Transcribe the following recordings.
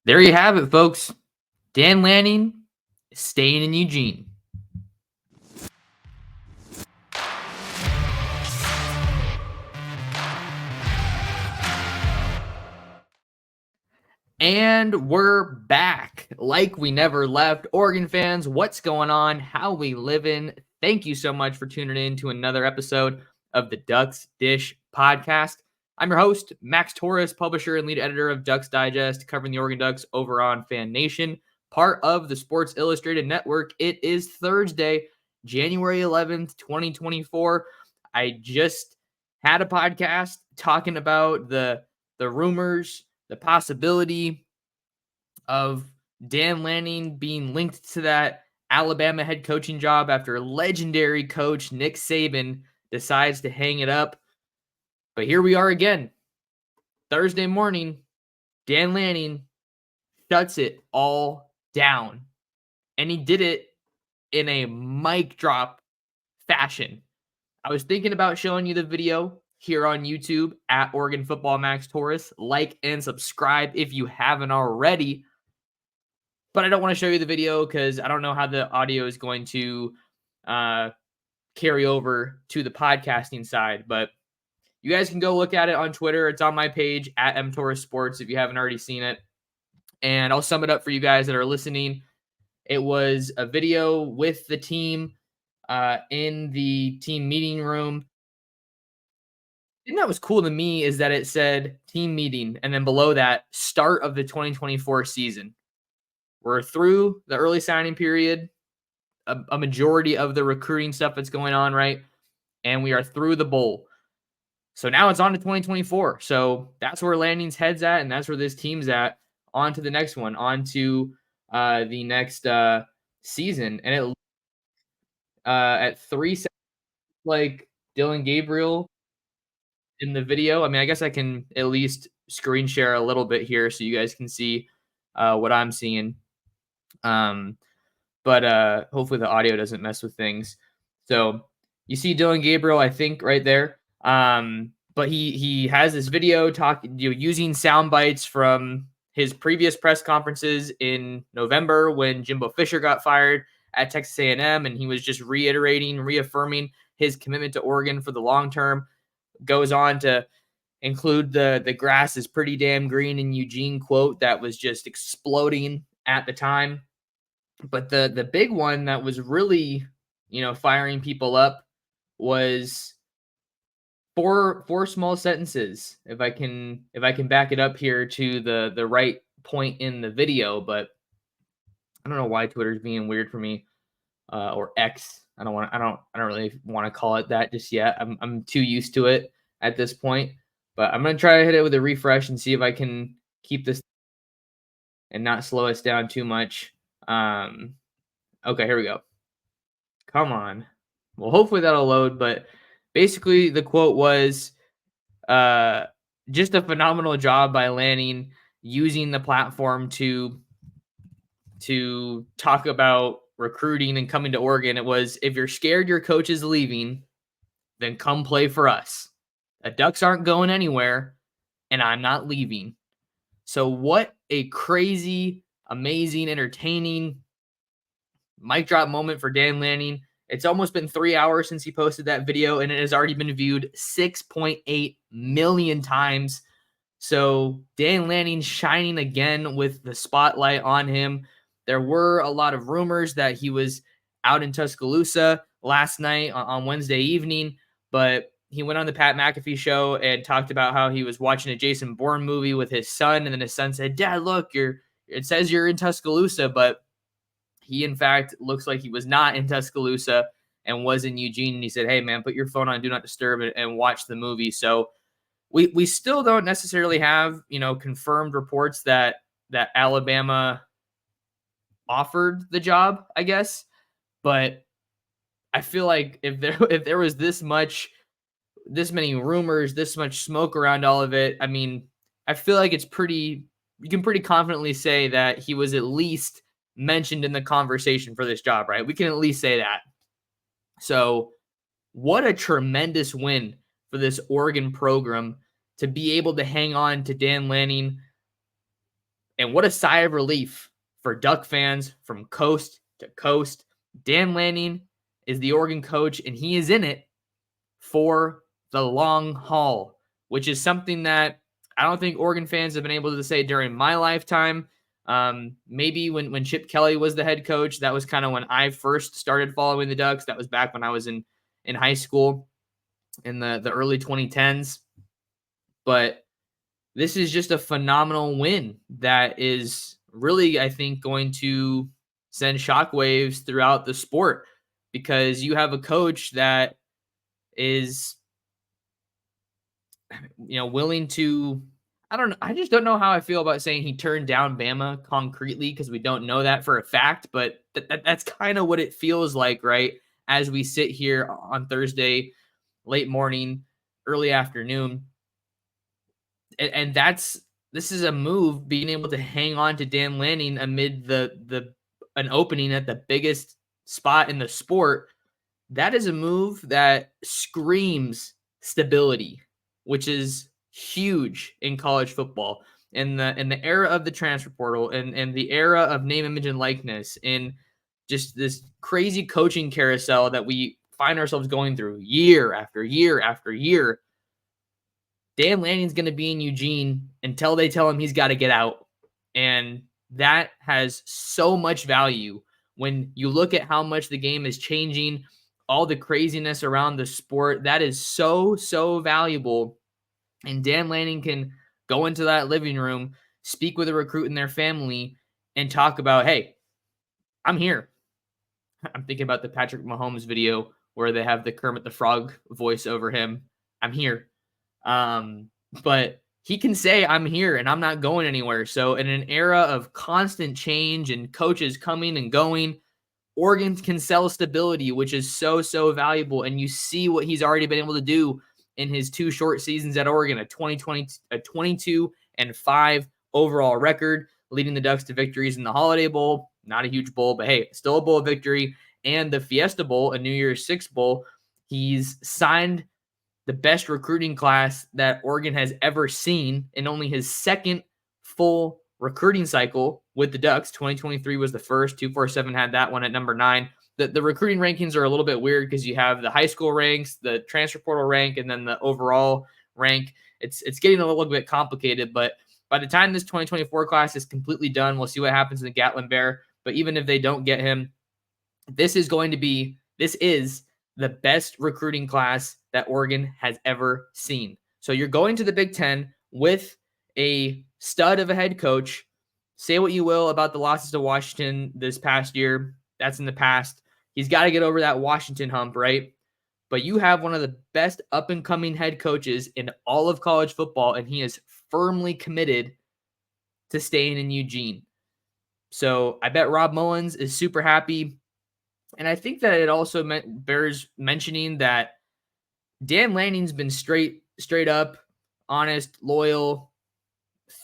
There you have it, folks. Dan Lanning is staying in Eugene. And we're back like we never left. Oregon fans, what's going on? How we living? Thank you so much for tuning in to another episode of the Ducks Dish podcast. I'm your host, Max Torres, publisher and lead editor of Ducks Digest, covering the Oregon Ducks over on Fan Nation, part of the Sports Illustrated Network. It is Thursday, January 11th, 2024. I just had a podcast talking about the rumors, the possibility of Dan Lanning being linked to that Alabama head coaching job after legendary coach Nick Saban decides to hang it up. But here we are again. Thursday morning, Dan Lanning shuts it all down. And he did it in a mic drop fashion. I was thinking about showing you the video here on YouTube at Oregon Football Max Torres. Like and subscribe if you haven't already. But I don't want to show you the video because I don't know how the audio is going to carry over to the podcasting side. But you guys can go look at it on Twitter. It's on my page at mtorresports if you haven't already seen it. And I'll sum it up for you guys that are listening. It was a video with the team in the team meeting room. The thing that was cool to me is that it said team meeting, and then below that, start of the 2024 season. We're through the early signing period, a majority of the recruiting stuff that's going on, right? And we are through the bowl. So now it's on to 2024. So that's where Lanning's head's at, and that's where this team's at. On to the next one, on to the next season. And it at 3 seconds, like Dylan Gabriel in the video. I mean, I guess I can at least screen share a little bit here so you guys can see what I'm seeing. But hopefully the audio doesn't mess with things. So you see Dylan Gabriel, I think, right there. But he has this video talking, using sound bites from his previous press conferences in November when Jimbo Fisher got fired at Texas A&M, and he was just reaffirming his commitment to Oregon for the long term. Goes on to include the grass is pretty damn green in Eugene quote that was just exploding at the time. But the big one that was really, firing people up was four small sentences. If I can back it up here to the right point in the video, but I don't know why Twitter's being weird for me, or X. I don't really want to call it that just yet. I'm too used to it at this point, but I'm gonna try to hit it with a refresh and see if I can keep this and not slow us down too much. Okay, here we go. Come on. Well, hopefully that'll load, but basically the quote was just a phenomenal job by Lanning using the platform to talk about recruiting and coming to Oregon. It was, if you're scared your coach is leaving, then come play for us. The Ducks aren't going anywhere, and I'm not leaving. So what a crazy, amazing, entertaining mic drop moment for Dan Lanning. It's almost been 3 hours since he posted that video, and it has already been viewed 6.8 million times. So Dan Lanning shining again with the spotlight on him. There were a lot of rumors that he was out in Tuscaloosa last night on Wednesday evening, but he went on the Pat McAfee show and talked about how he was watching a Jason Bourne movie with his son, and then his son said, "Dad, look, it says you're in Tuscaloosa," but he, in fact, looks like he was not in Tuscaloosa and was in Eugene. And he said, "Hey, man, put your phone on Do Not Disturb and watch the movie." So we still don't necessarily have, confirmed reports that Alabama offered the job, I guess. But I feel like if there was this many rumors, this much smoke around all of it, I mean, I feel like you can pretty confidently say that he was at least mentioned in the conversation for this job, right? We can at least say that. So what a tremendous win for this Oregon program to be able to hang on to Dan Lanning And what a sigh of relief for Duck fans from coast to coast. Dan Lanning is the Oregon coach, and he is in it for the long haul, which is something that I don't think Oregon fans have been able to say during my lifetime. Maybe when Chip Kelly was the head coach, that was kind of when I first started following the Ducks. That was back when I was in high school in the early 2010s. But this is just a phenomenal win that is really, I think, going to send shockwaves throughout the sport, because you have a coach that is, willing to, I just don't know how I feel about saying he turned down Bama concretely, because we don't know that for a fact, but that's kind of what it feels like, right? As we sit here on Thursday, late morning, early afternoon. And this is a move, being able to hang on to Dan Lanning amid an opening at the biggest spot in the sport. That is a move that screams stability, which is huge in college football. In the era of the transfer portal, and the era of name, image, and likeness, in just this crazy coaching carousel that we find ourselves going through year after year after year, Dan Lanning's going to be in Eugene until they tell him he's got to get out. And that has so much value when you look at how much the game is changing, all the craziness around the sport. That is so, so valuable. And Dan Lanning can go into that living room, speak with a recruit and their family, and talk about, hey, I'm here. I'm thinking about the Patrick Mahomes video where they have the Kermit the Frog voice over him. I'm here. But he can say, I'm here and I'm not going anywhere. So in an era of constant change and coaches coming and going, Oregon can sell stability, which is so, so valuable. And you see what he's already been able to do in his 2 short seasons at Oregon, a 22-5 overall record, leading the Ducks to victories in the Holiday Bowl. Not a huge bowl, but hey, still a bowl victory. And the Fiesta Bowl, a New Year's Six bowl. He's signed the best recruiting class that Oregon has ever seen in only his second full recruiting cycle with the Ducks. 2023 was the first. 247 had that one at number 9. The recruiting rankings are a little bit weird, because you have the high school ranks, the transfer portal rank, and then the overall rank. It's getting a little bit complicated, but by the time this 2024 class is completely done, we'll see what happens in the Gatlin Bear. But even if they don't get him, this is the best recruiting class that Oregon has ever seen. So you're going to the Big Ten with a stud of a head coach. Say what you will about the losses to Washington this past year. That's in the past. He's got to get over that Washington hump, right? But you have one of the best up-and-coming head coaches in all of college football, and he is firmly committed to staying in Eugene. So I bet Rob Mullins is super happy. And I think that it also bears mentioning that Dan Lanning's been straight up, honest, loyal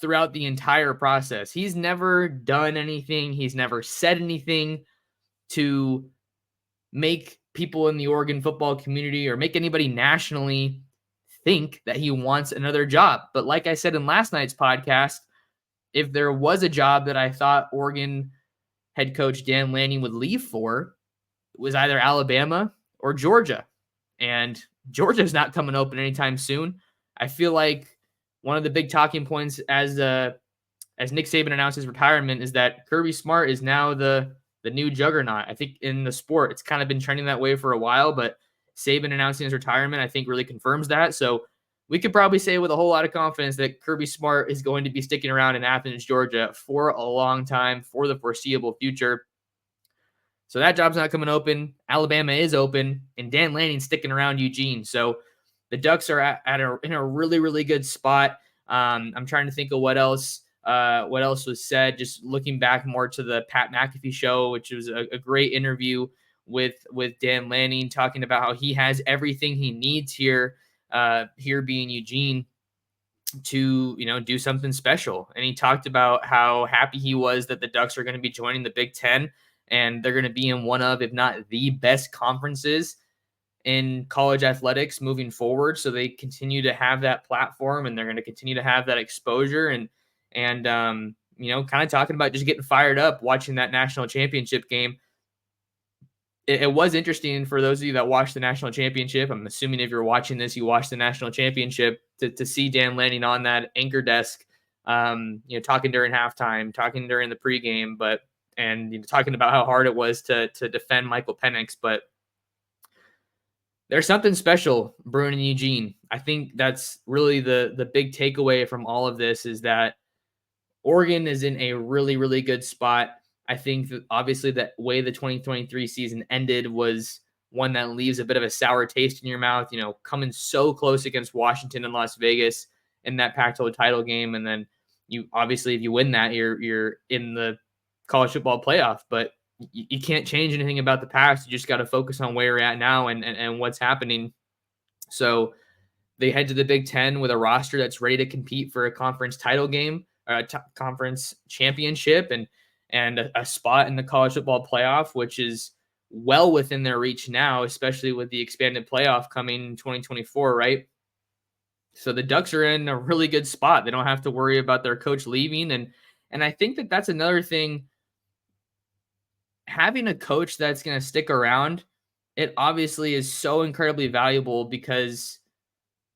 throughout the entire process. He's never done anything. He's never said anything to make people in the Oregon football community or make anybody nationally think that he wants another job. But like I said in last night's podcast, if there was a job that I thought Oregon head coach Dan Lanning would leave for, it was either Alabama or Georgia. And Georgia's not coming open anytime soon. I feel like one of the big talking points as Nick Saban announced his retirement is that Kirby Smart is now the new juggernaut. I think in the sport, it's kind of been trending that way for a while, but Saban announcing his retirement, I think, really confirms that. So we could probably say with a whole lot of confidence that Kirby Smart is going to be sticking around in Athens, Georgia for a long time, for the foreseeable future. So that job's not coming open. Alabama is open, and Dan Lanning's sticking around Eugene. So the Ducks are in a really, really good spot. I'm trying to think of what else was said. Just looking back more to the Pat McAfee show, which was a great interview with Dan Lanning, talking about how he has everything he needs here being Eugene, to do something special. And he talked about how happy he was that the Ducks are going to be joining the Big Ten, and they're going to be in one of, if not the best conferences in college athletics moving forward. So they continue to have that platform, and they're going to continue to have that exposure. And kind of talking about just getting fired up watching that national championship game. It was interesting for those of you that watched the national championship. I'm assuming if you're watching this, you watched the national championship to see Dan Lanning on that anchor desk, talking during halftime, talking during the pregame, and talking about how hard it was to defend Michael Penix. But there's something special brewing in Eugene. I think that's really the big takeaway from all of this is that Oregon is in a really, really good spot. I think that obviously the way the 2023 season ended was one that leaves a bit of a sour taste in your mouth, coming so close against Washington and Las Vegas in that Pac-12 title game. And then if you win that, you're in the college football playoff, but you can't change anything about the past. You just got to focus on where you're at now and what's happening. So they head to the Big Ten with a roster that's ready to compete for a conference title game, or a conference championship, and a spot in the college football playoff, which is well within their reach now, especially with the expanded playoff coming in 2024, right? So the Ducks are in a really good spot. They don't have to worry about their coach leaving. And I think that that's another thing. Having a coach that's going to stick around, it obviously is so incredibly valuable because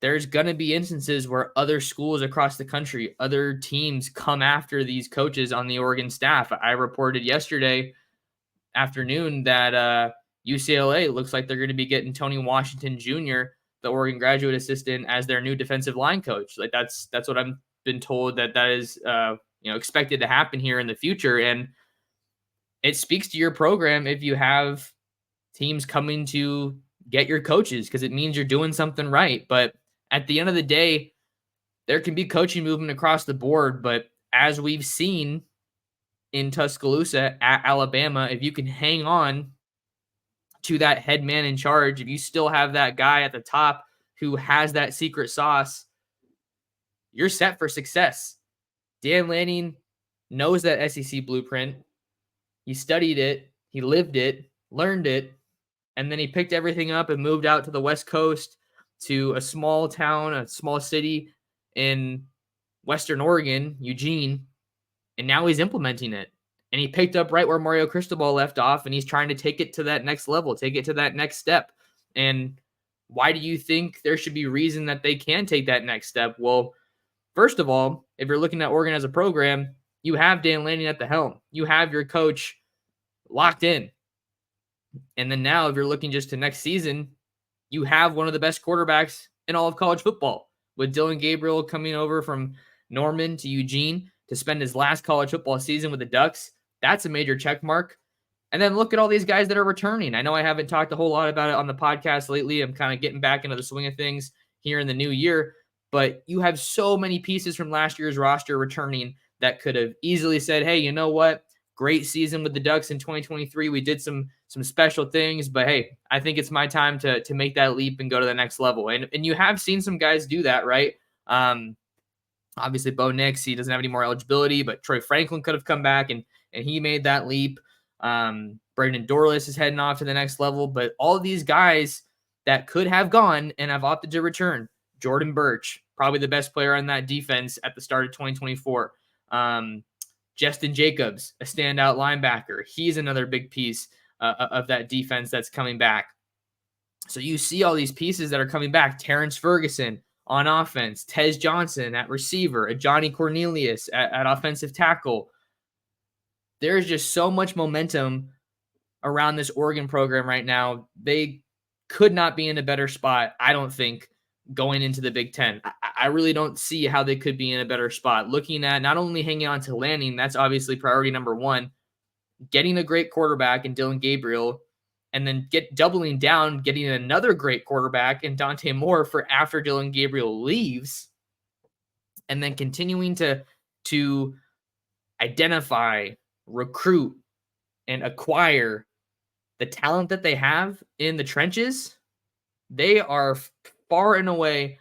there's going to be instances where other schools across the country, other teams come after these coaches on the Oregon staff. I reported yesterday afternoon that UCLA looks like they're going to be getting Tony Washington Jr., the Oregon graduate assistant, as their new defensive line coach. Like that's what I've been told that is expected to happen here in the future. And it speaks to your program if you have teams coming to get your coaches, because it means you're doing something right. But at the end of the day, there can be coaching movement across the board, but as we've seen in Tuscaloosa at Alabama, if you can hang on to that head man in charge, if you still have that guy at the top who has that secret sauce, you're set for success. Dan Lanning knows that SEC blueprint. He studied it, he lived it, learned it, and then he picked everything up and moved out to the West Coast to a small town, a small city in Western Oregon, Eugene, and now he's implementing it. And he picked up right where Mario Cristobal left off, and he's trying to take it to that next level, take it to that next step. And why do you think there should be reason that they can take that next step? Well, first of all, if you're looking at Oregon as a program, you have Dan Lanning at the helm. You have your coach locked in. And then now, if you're looking just to next season, you have one of the best quarterbacks in all of college football, with Dillon Gabriel coming over from Norman to Eugene to spend his last college football season with the Ducks. That's a major check mark. And then look at all these guys that are returning. I know I haven't talked a whole lot about it on the podcast lately. I'm kind of getting back into the swing of things here in the new year. But you have so many pieces from last year's roster returning that could have easily said, hey, you know what? Great season with the Ducks in 2023. We did some special things, but hey, I think it's my time to make that leap and go to the next level. And you have seen some guys do that, right? Obviously, Bo Nix, he doesn't have any more eligibility, but Troy Franklin could have come back and he made that leap. Brandon Dorlus is heading off to the next level, but all of these guys that could have gone and have opted to return. Jordan Birch, probably the best player on that defense at the start of 2024. Justin Jacobs, a standout linebacker. He's another big piece of that defense that's coming back. So you see all these pieces that are coming back. Terrence Ferguson on offense, Tez Johnson at receiver, a Johnny Cornelius at offensive tackle. There's just so much momentum around this Oregon program right now. They could not be in a better spot, I don't think, going into the Big Ten. I really don't see how they could be in a better spot. Looking at not only hanging on to Lanning, that's obviously priority number one, getting a great quarterback in Dillon Gabriel, and then doubling down, getting another great quarterback in Dante Moore for after Dillon Gabriel leaves, and then continuing to identify, recruit, and acquire the talent that they have in the trenches. They are far and away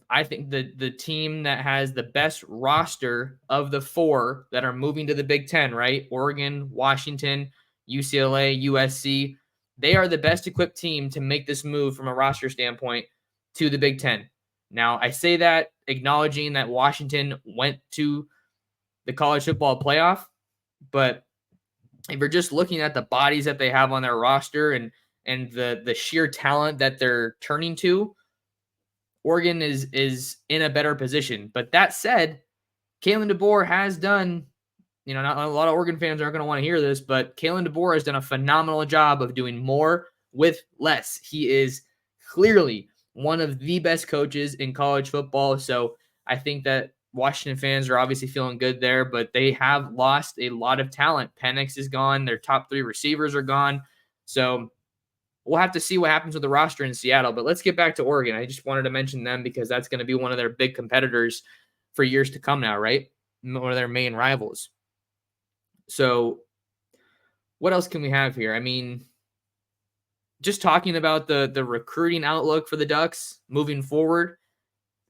I think the team that has the best roster of the four that are moving to the Big Ten, right? Oregon, Washington, UCLA, USC. They are the best equipped team to make this move from a roster standpoint to the Big Ten. Now, I say that acknowledging that Washington went to the college football playoff. But if you're just looking at the bodies that they have on their roster and the sheer talent that they're turning to, Oregon is in a better position. But that said, Kalen DeBoer has done, not a lot of Oregon fans aren't going to want to hear this, but Kalen DeBoer has done a phenomenal job of doing more with less. He is clearly one of the best coaches in college football. So I think that Washington fans are obviously feeling good there, but they have lost a lot of talent. Penix is gone. Their top 3 receivers are gone. So we'll have to see what happens with the roster in Seattle. But let's get back to Oregon. I just wanted to mention them because that's going to be one of their big competitors for years to come now, right? One of their main rivals. So what else can we have here? I mean, just talking about the recruiting outlook for the Ducks moving forward.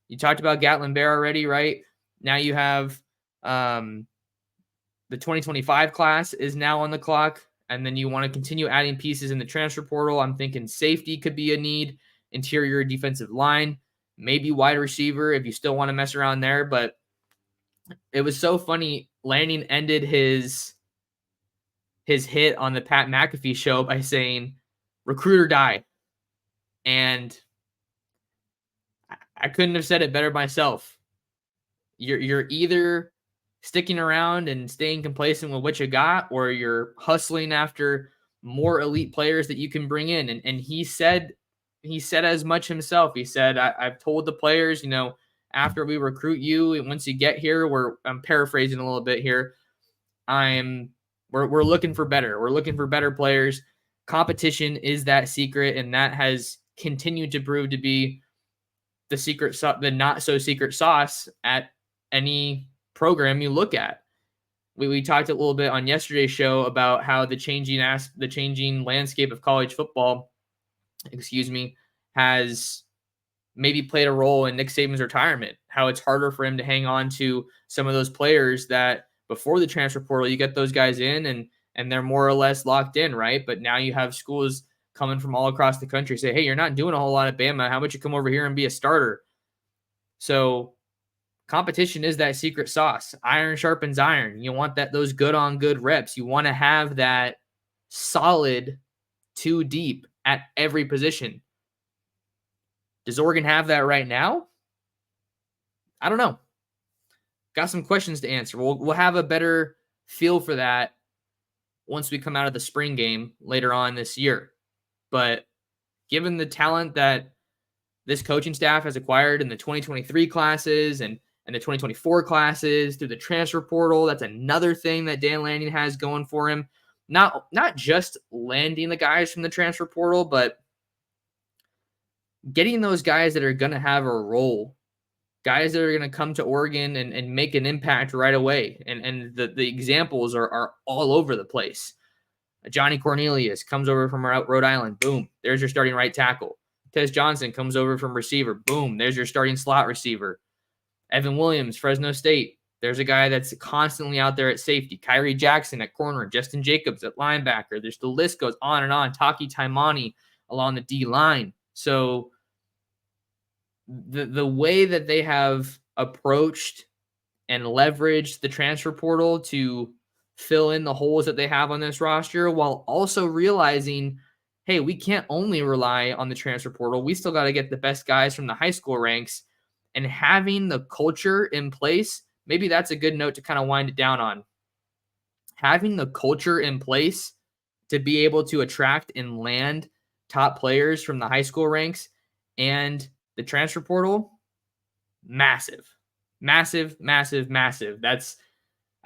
You talked about Gatlin Bear already, right? Now you have the 2025 class is now on the clock, and then you want to continue adding pieces in the transfer portal. I'm thinking safety could be a need, interior defensive line, maybe wide receiver if you still want to mess around there. But it was so funny. Lanning ended his hit on the Pat McAfee show by saying, "Recruit or die." And I couldn't have said it better myself. You're either sticking around and staying complacent with what you got, or you're hustling after more elite players that you can bring in. And he said as much himself. He said, I've told the players, after we recruit you, and once you get here, I'm paraphrasing a little bit here. We're looking for better. We're looking for better players. Competition is that secret, and that has continued to prove to be the not so secret sauce at any program you look at. We talked a little bit on yesterday's show about how the changing landscape of college football, has maybe played a role in Nick Saban's retirement. How it's harder for him to hang on to some of those players that before the transfer portal, you get those guys in and they're more or less locked in, right? But now you have schools coming from all across the country say, hey, you're not doing a whole lot at Bama. How about you come over here and be a starter? So competition is that secret sauce. Iron sharpens iron. You want those good on good reps. You want to have that solid 2 deep at every position. Does Oregon have that right now? I don't know. Got some questions to answer. We'll have a better feel for that once we come out of the spring game later on this year. But given the talent that this coaching staff has acquired in the 2023 classes and the 2024 classes through the transfer portal, that's another thing that Dan Lanning has going for him. Not just landing the guys from the transfer portal, but getting those guys that are going to have a role, guys that are going to come to Oregon and make an impact right away. And the examples are all over the place. Johnny Cornelius comes over from Rhode Island. Boom. There's your starting right tackle. Tez Johnson comes over from receiver. Boom. There's your starting slot receiver. Evan Williams, Fresno State. There's a guy that's constantly out there at safety. Kyrie Jackson at corner. Justin Jacobs at linebacker. The list goes on and on. Taki Taimani along the D line. So the way that they have approached and leveraged the transfer portal to fill in the holes that they have on this roster, while also realizing, hey, we can't only rely on the transfer portal. We still got to get the best guys from the high school ranks, and having the culture in place. Maybe that's a good note to kind of wind it down on. Having the culture in place to be able to attract and land top players from the high school ranks and the transfer portal, massive. That's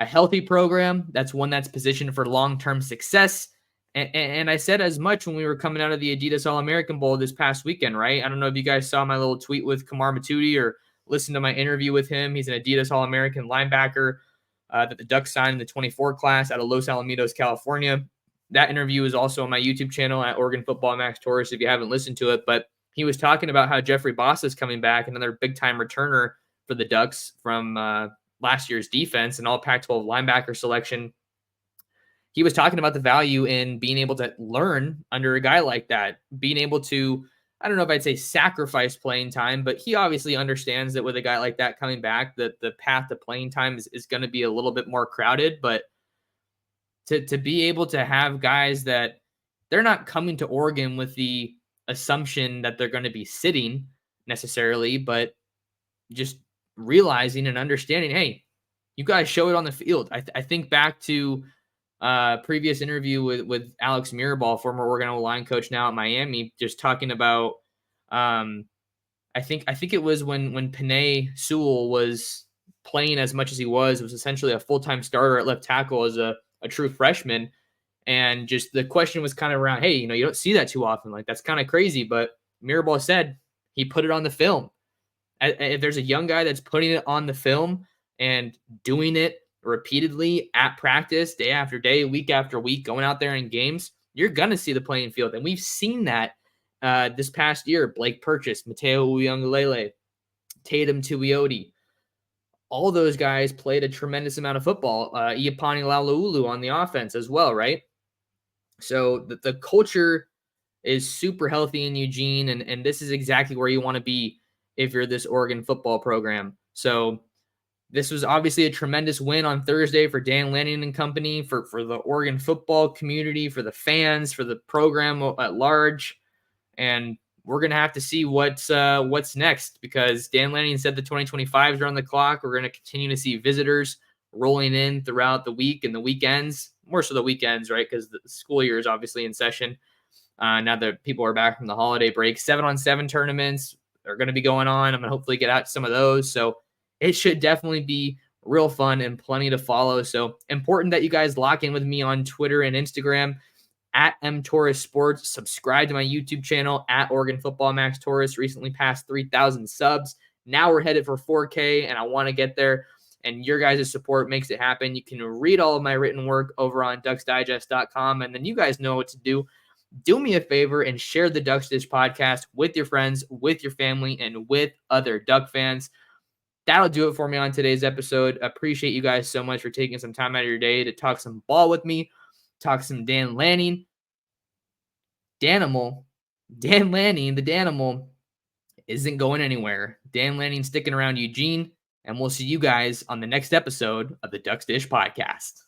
a healthy program. That's one that's positioned for long-term success. And I said as much when we were coming out of the Adidas All-American Bowl this past weekend, right? I don't know if you guys saw my little tweet with Kamar Matudi or listened to my interview with him. He's an Adidas All-American linebacker that the Ducks signed in the 24 class out of Los Alamitos, California. That interview is also on my YouTube channel at Oregon Football Max Torres if you haven't listened to it. But he was talking about how Jeffrey Boss is coming back, another big-time returner for the Ducks from last year's defense and all Pac-12 linebacker selection. He was talking about the value in being able to learn under a guy like that, being able to I don't know if I'd say sacrifice playing time, but he obviously understands that with a guy like that coming back, that the path to playing time is going to be a little bit more crowded. But to be able to have guys that they're not coming to Oregon with the assumption that they're going to be sitting necessarily, but just realizing and understanding, hey, you guys show it on the field. I think back to previous interview with Alex Mirabal, former Oregon line coach now at Miami, just talking about I think it was when Panay Sewell was playing as much as he was essentially a full-time starter at left tackle as a true freshman. And just the question was kind of around, hey, you don't see that too often. Like, that's kind of crazy. But Mirabal said he put it on the film. If there's a young guy that's putting it on the film and doing it repeatedly at practice, day after day, week after week, going out there in games, you're going to see the playing field. And we've seen that this past year. Blake Purchase, Mateo Uyunglele, Tatum Tuioti, all those guys played a tremendous amount of football. Iapani Laulaulu on the offense as well, right? So the culture is super healthy in Eugene, and this is exactly where you want to be if you're this Oregon football program. So this was obviously a tremendous win on Thursday for Dan Lanning and company, for the Oregon football community, for the fans, for the program at large. And we're going to have to see what's next, because Dan Lanning said the 2025s are on the clock. We're going to continue to see visitors rolling in throughout the week and the weekends, more so the weekends, right? Because the school year is obviously in session. Now that people are back from the holiday break, 7-on-7 tournaments are going to be going on. I'm going to hopefully get out some of those. So it should definitely be real fun and plenty to follow. So important that you guys lock in with me on Twitter and Instagram at Torres Sports. Subscribe to my YouTube channel at Oregon Football. Max Torres recently passed 3,000 subs. Now we're headed for 4K, and I want to get there. And your guys' support makes it happen. You can read all of my written work over on ducksdigest.com. And then you guys know what to do. Do me a favor and share the Ducks Dish podcast with your friends, with your family, and with other Duck fans. That'll do it for me on today's episode. Appreciate you guys so much for taking some time out of your day to talk some ball with me, talk some Dan Lanning. Dan Lanning, the Danimal, isn't going anywhere. Dan Lanning sticking around Eugene, and we'll see you guys on the next episode of the Ducks Dish podcast.